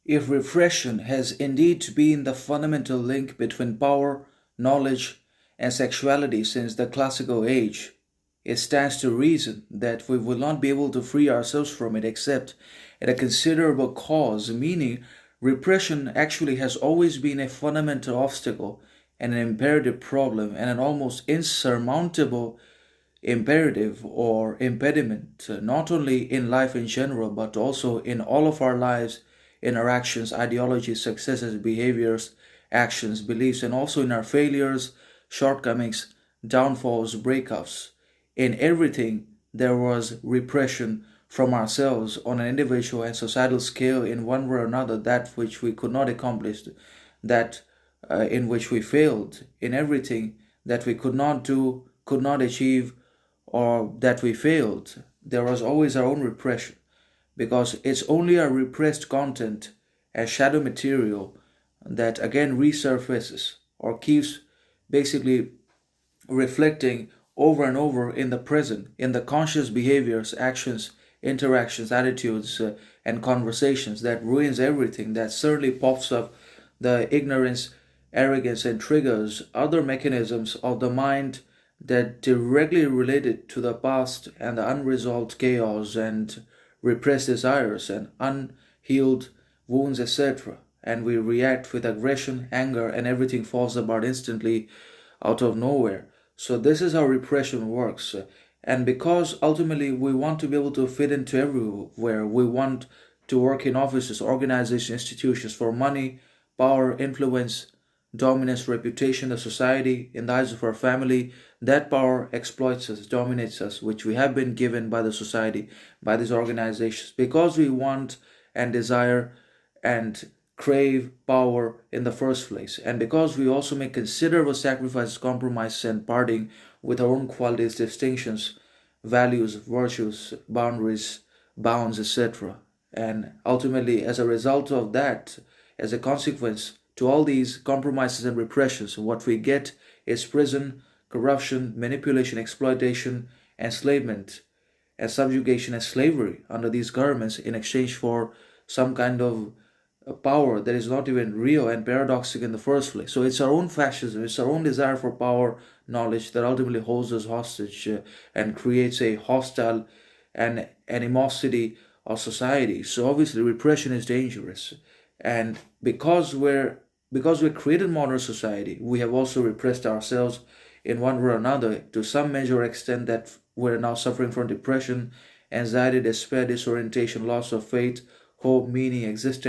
If repression has indeed been the fundamental link between power, knowledge, and sexuality since the classical age, it stands to reason that we will not be able to free ourselves from it except at a considerable cost, meaning repression actually has always been a fundamental obstacle and an imperative problem and an almost insurmountable imperative or impediment, not only in life in general, but also in all of our lives, interactions, ideologies, successes, behaviors, actions, beliefs, and also in our failures, shortcomings, downfalls, breakups. In everything, there was repression from ourselves on an individual and societal scale in one way or another, that which we could not accomplish, that in which we failed, in everything that we could not do, could not achieve, or that we failed, there was always our own repression because it's only our repressed content as shadow material that again resurfaces or keeps basically reflecting over and over in the present, in the conscious behaviors, actions, interactions, attitudes, and conversations that ruins everything, that certainly pops up the ignorance, arrogance, and triggers other mechanisms of the mind that directly related to the past and the unresolved chaos and repressed desires and unhealed wounds, etc. And we react with aggression, anger, and everything falls apart instantly out of nowhere. So, this is how repression works. And because ultimately we want to be able to fit into everywhere, we want to work in offices, organizations, institutions for money, power, influence, dominance, reputation, the society, in the eyes of our family, that power exploits us, dominates us, which we have been given by the society, by these organizations, because we want and desire and crave power in the first place. And because we also make considerable sacrifices, compromises, and parting with our own qualities, distinctions, values, virtues, boundaries, bounds, etc. And ultimately, as a result of that, as a consequence to all these compromises and repressions, what we get is prison, corruption, manipulation, exploitation, enslavement, and subjugation and slavery under these governments in exchange for some kind of power that is not even real and paradoxic in the first place. So it's our own fascism, it's our own desire for power, knowledge that ultimately holds us hostage and creates a hostile and animosity of society. So obviously repression is dangerous. And because we created modern society, we have also repressed ourselves in one way or another to some measure or extent that we're now suffering from depression, anxiety, despair, disorientation, loss of faith, hope, meaning, existence